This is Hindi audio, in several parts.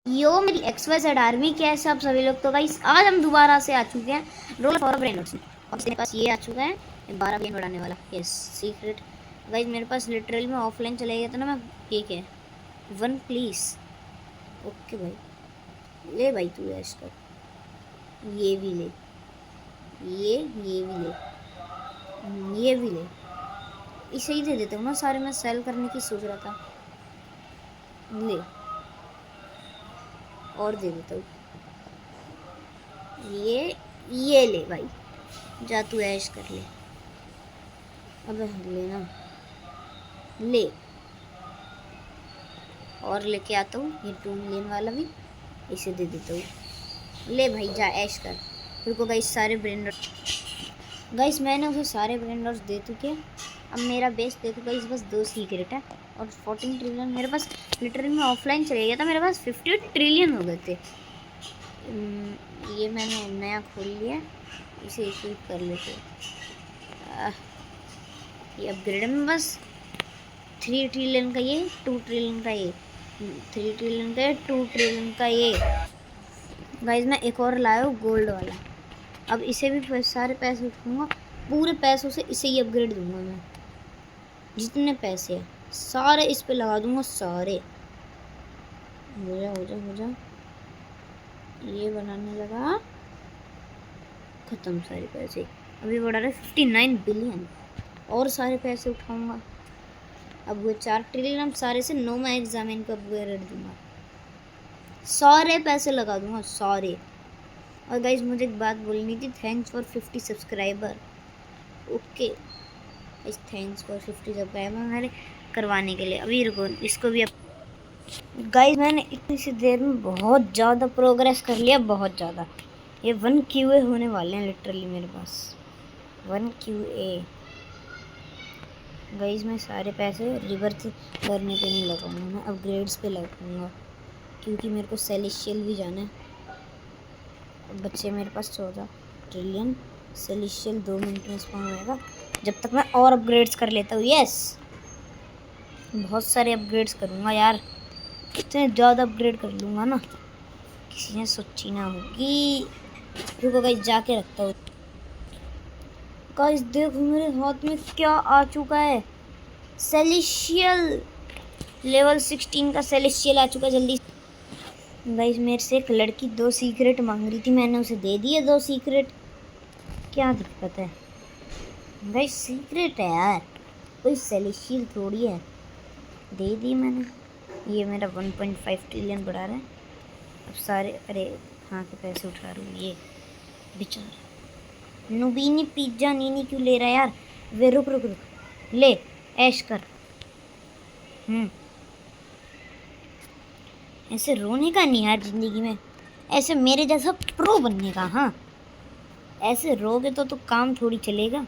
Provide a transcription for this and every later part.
यो मेरी XYZ आर्मी कैसे आप सभी लोग। तो गाइस आज हम दोबारा से आ चुके हैं रोल फॉर ब्रेनर्स में। और मेरे पास ये आ चुका है 12 गेम बढ़ाने वाला यस सीक्रेट। गाइस मेरे पास लिटरली में ऑफलाइन चले गया था ना मैं। ठीक है 1 प्लीज। ओके भाई ले भाई तू ऐश कर। ये भी ले ये भी ले ये भी ले। इसे ही दे देता हूँ ना सारे। मैं सेल करने की सोच रहा था। ले और दे देता हूँ। ये ले भाई जा तू ऐश कर ले। अबे लेना ले और लेके आता हूँ ये 2 मिलियन वाला भी इसे दे देता हूँ। ले भाई जा ऐश कर। फिर को गाइस सारे ब्रेन गाइस मैंने उसे सारे ब्रेन रॉट्स दे चुके। अब मेरा बेस देखो गाइस बस 2 सीक्रेट है और 14 ट्रिलियन मेरे पास। लिटरली में ऑफलाइन चले गया था मेरे पास 50 ट्रिलियन हो गए थे। ये मैंने नया खोल लिया इसे इक्विप कर लेते। ये अपग्रेड में बस 3 ट्रिलियन का ये 2 ट्रिलियन का ये 3 ट्रिलियन का ये 2 ट्रिलियन का ये। गाइस मैं एक और लाया हूँ गोल्ड वाला। अब इसे भी सारे पैसे उठाऊंगा पूरे पैसों से इसे ही अपग्रेड दूंगा मैं। जितने पैसे हैं सारे इस पे लगा दूंगा सारे। हो जा हो जा हो जा। ये बनाने लगा ख़त्म सारे पैसे। अभी बढ़ा रहे 59 बिलियन और सारे पैसे उठाऊंगा। अब वो 4 ट्रिलियन सारे से 9 मैं एग्जामिन को अपग्रेड दूंगा। सारे पैसे लगा दूंगा सारे। और गाइज मुझे एक बात बोलनी थी। Thanks for 50 subscriber. Okay guys thanks for 50 subscriber मेरे करवाने के लिए। अभी रुको इसको भी। गाइज मैंने इतनी सी देर में बहुत ज़्यादा प्रोग्रेस कर लिया बहुत ज़्यादा। ये 1 QA होने वाले हैं लिटरली मेरे पास 1 QA। गाइज मैं सारे पैसे रिवर्स करने पे नहीं लगाऊंगा मैं अपग्रेड्स पे लगाऊंगा क्योंकि मेरे को सेलेशियल भी जाना है। बच्चे मेरे पास 14 ट्रिलियन सेलेशियल 2 मिनट में स्पॉन होएगा जब तक मैं और अपग्रेड्स कर लेता हूँ। यस बहुत सारे अपग्रेड्स करूँगा यार। इतने ज़्यादा अपग्रेड कर लूँगा ना किसी ने सोची ना होगी। रुको गाइस जाके रखता हूँ। गाइस देखो मेरे हाथ में क्या आ चुका है। सेलेशियल लेवल 16 का सेलेशियल आ चुका है। जल्दी गाइस मेरे से एक लड़की 2 सीक्रेट मांग रही थी मैंने उसे दे दिए 2 सीक्रेट। क्या दिक्कत है गाइस सीक्रेट है यार कोई सेलेशियल थोड़ी है। दे दी मैंने। ये मेरा 1.5 ट्रिलियन बढ़ा रहा है। अब सारे अरे हाँ के पैसे उठा रहा हूँ। ये बेचारा नुबीनी पिज्जा नीनी क्यों ले रहा है यार। वे रुक रुक रुक ले ऐश कर। ऐसे रोने का नहीं यार ज़िंदगी में। ऐसे मेरे जैसा प्रो बनने का। हाँ ऐसे रोगे तो काम थोड़ी चलेगा।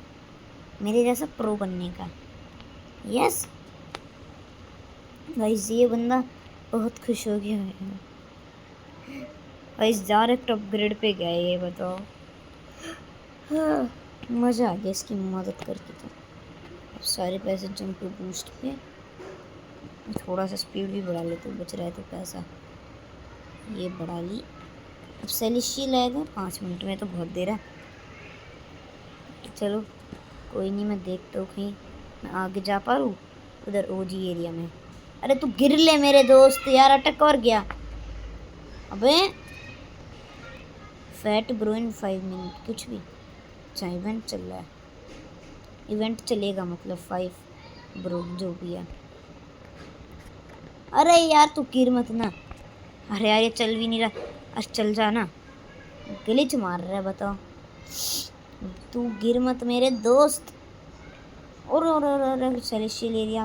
मेरे जैसा प्रो बनने का। यस गाइस ये बंदा बहुत खुश हो गया है। गाइस डायरेक्ट अपग्रेड पे गया ये बताओ। हाँ, मज़ा आ गया इसकी मदद करके। तो अब सारे पैसे जंप बूस्ट पे थोड़ा सा स्पीड भी बढ़ा लेते बच रहा है तो पैसा ये बढ़ा ली। अब सेलेशियल आएगा 5 मिनट में तो बहुत देर है। चलो कोई नहीं मैं देखता हूँ कहीं मैं आगे जा पा रूँ उधर ओजी एरिया में। अरे तू गिर ले मेरे दोस्त यार अटक और गया। अबे फैट ब्रो इन 5 मिनट कुछ भी। अच्छा इवेंट चल रहा है। इवेंट चलेगा मतलब 5 ब्रो जो भी है। अरे यार तू गिर मत ना। अरे यार ये चल भी नहीं रहा। अच्छा चल जा ना ग्लिच मार रहा है बताओ। तू गिर मत मेरे दोस्त। और सेलेशियल एरिया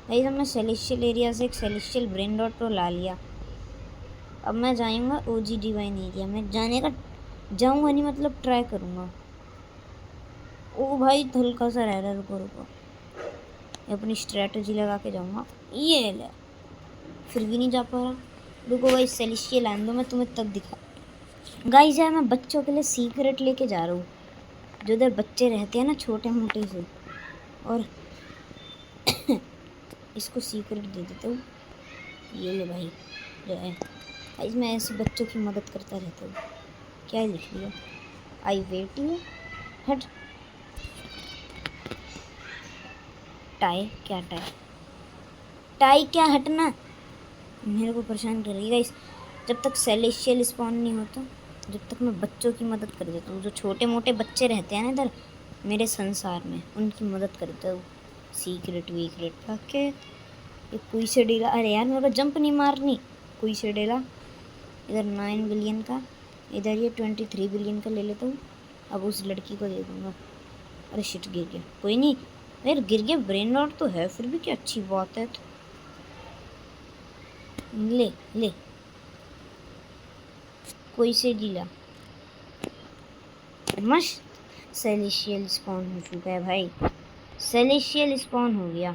भाई हमने सेलेशियल एरिया से एक सेलेशियल ब्रेन डॉट तो ला लिया। अब मैं जाऊँगा ओजी डिवाइन एरिया में जाने का। जाऊँगा नहीं मतलब ट्राई करूँगा। ओ भाई हल्का सा रह रहा है रुको रुको अपनी स्ट्रेटजी लगा के जाऊँगा। ये ले फिर भी नहीं जा पा रहा। रुको भाई सेलेशियल आने दो मैं तुम्हें तब दिखा। गाइस यार मैं बच्चों के लिए सीक्रेट लेके जा रहा हूँ जो उधर बच्चे रहते हैं ना छोटे मोटे से। और इसको सीक्रेट दे देता हूँ। ये ले भाई जो है गाइस, मैं ऐसे बच्चों की मदद करता रहता हूँ। क्या लिख लिया? I wait you. हट। टाई क्या? टाई टाई क्या? हटना, मेरे को परेशान कर रही है गाइस। जब तक सेलेशियल स्पॉन नहीं होता, जब तक मैं बच्चों की मदद कर देता हूँ। जो छोटे मोटे बच्चे रहते हैं ना इधर मेरे संसार में, उनकी मदद करता हूँ। सीक्रेट वीक्रेट ओके। ये कोई से डेला, अरे यार मेरे को जंप नहीं मारनी। कोई से डेला इधर 9 बिलियन का, इधर ये 23 बिलियन का ले लेता हूँ। अब उस लड़की को दे दूँगा। अरे शिट, गिर गया। कोई नहीं यार, गिर गया। ब्रेन रॉट तो है फिर भी, क्या अच्छी बात है। ले ले, कोई से डीला मस्त। सेलेशियल स्पॉन हो चुका है भाई, सेलेशियल स्पॉन हो गया।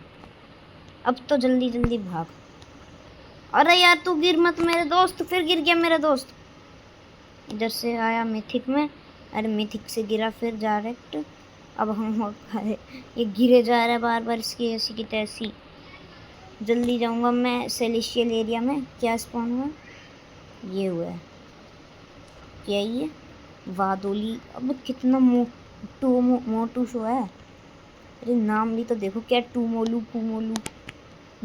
अब तो जल्दी जल्दी भाग। अरे यार तू गिर मत मेरे दोस्त, फिर गिर गया मेरा दोस्त। इधर से आया मिथिक में, अरे मिथिक से गिरा फिर डायरेक्ट। अब हम ये गिरे जा रहा है बार बार, इसकी ऐसी की तैसी। जल्दी जाऊंगा मैं सेलेशियल एरिया में। क्या स्पॉन हुआ? ये हुआ है क्या? ये वादोली। अब कितना मोटू शो है। अरे नाम भी तो देखो, क्या टूमोलू पुमोलू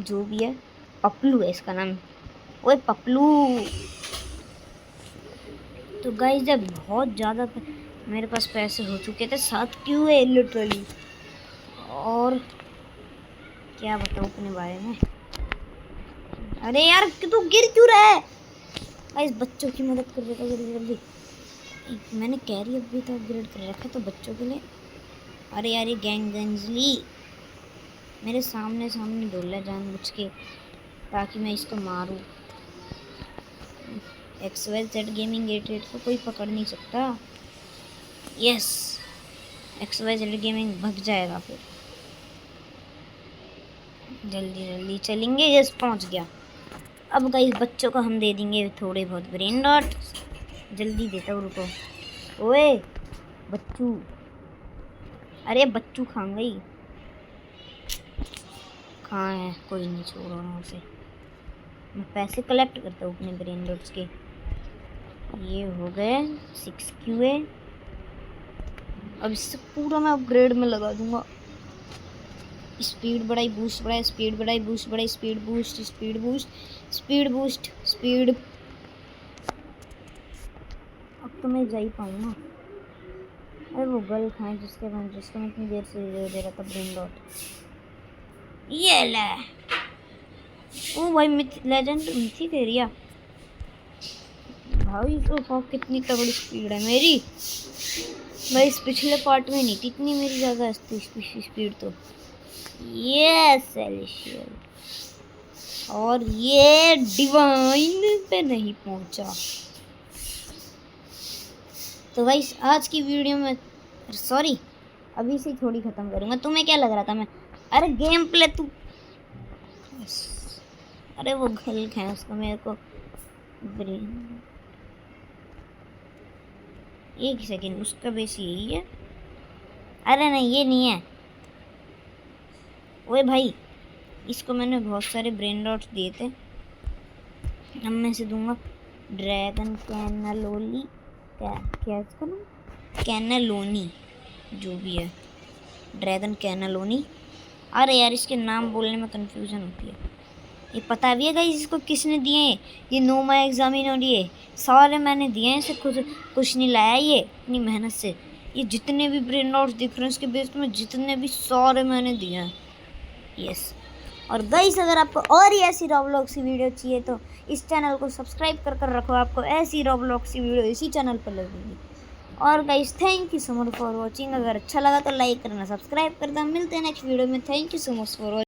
जो भी है। पपलू है इसका नाम। ओए पपलू। तो गाइस जब बहुत ज़्यादा मेरे पास पैसे हो चुके थे, 7 क्यों है लिटरली। और क्या बताऊँ अपने बारे में। अरे यार तू गिर क्यों रहा है? गाइस बच्चों की मदद कर देता जल्दी जल्दी। मैंने कैरियर भी तो अपग्रेड कर रखा है तो बच्चों के लिए। अरे यार ये गैंगली मेरे सामने सामने डोल रहा है जानबूझ के, ताकि मैं इसको मारूं। XYZ गेमिंग 88 को कोई पकड़ नहीं सकता। यस, XYZ गेमिंग भग जाएगा फिर। जल्दी जल्दी चलेंगे। यस पहुंच गया। अब गाइस बच्चों को हम दे देंगे थोड़े बहुत ब्रेन डॉट। जल्दी देता हूँ, रुको। ओए बच्चू, अरे बच्चू खा गई। कहाँ है? कोई नहीं, छोड़ो ना उसे। मैं पैसे कलेक्ट करता हूँ अपने ब्रेन डॉट्स के। ये हो गए 6 QA। अब इससे पूरा मैं अपग्रेड में लगा दूंगा। स्पीड बढ़ाई, बूस्ट बढ़ाई, स्पीड बढ़ाई, बूस्ट बढ़ाई, speed boost, speed boost, speed boost, speed. अब तो मैं जा ही पाऊंगा। अरे वो गर्ल खाए जिसको मैं इतनी देर से दे रहा था ब्रेन डॉट। ये ले। ओ भाई लेजेंड मिथिक एरिया। भाई तो कितनी तगड़ी स्पीड है मेरी। मैं इस पिछले पार्ट में नहीं थी इतनी मेरी ज़्यादा स्पीड तो। ये सेलेशियल और ये डिवाइन पे नहीं पहुंचा। तो भाई आज की वीडियो में सॉरी अभी से थोड़ी ख़त्म करूँगा। तुम्हें क्या लग रहा था मैं? अरे गेम प्ले तू। अरे वो गल है उसको मेरे को ब्रेन। एक सेकेंड, उसका बेस यही है। अरे नहीं ये नहीं है। ओए भाई इसको मैंने बहुत सारे ब्रेन डॉट्स दिए थे। अब मैं से दूंगा ड्रैगन कैनलोली। क्या इसका नाम? कैनलोनी जो भी है, ड्रैगन कैनलोनी। अरे यार इसके नाम बोलने में कंफ्यूजन होती है। ये पता भी है गाइस इसको किसने दिए हैं? ये नोमा एग्जामिनर दिए सारे मैंने दिए हैं। इसे खुद कुछ नहीं लाया ये अपनी मेहनत से। ये जितने भी ब्रेन डॉट्स दिख रहे हैं इसके बेस में, जितने भी सारे मैंने दिए हैं। यस। और गाइस अगर आपको और ही ऐसी रॉब्लॉक्स की वीडियो चाहिए तो इस चैनल को सब्सक्राइब कर रखो। आपको ऐसी रॉब्लॉक्स की वीडियो इसी चैनल पर लगेगी। और guys thank you so much for watching. अगर अच्छा लगा तो लाइक करना, सब्सक्राइब करना। मिलते हैं नेक्स्ट वीडियो में। Thank you so much for watching.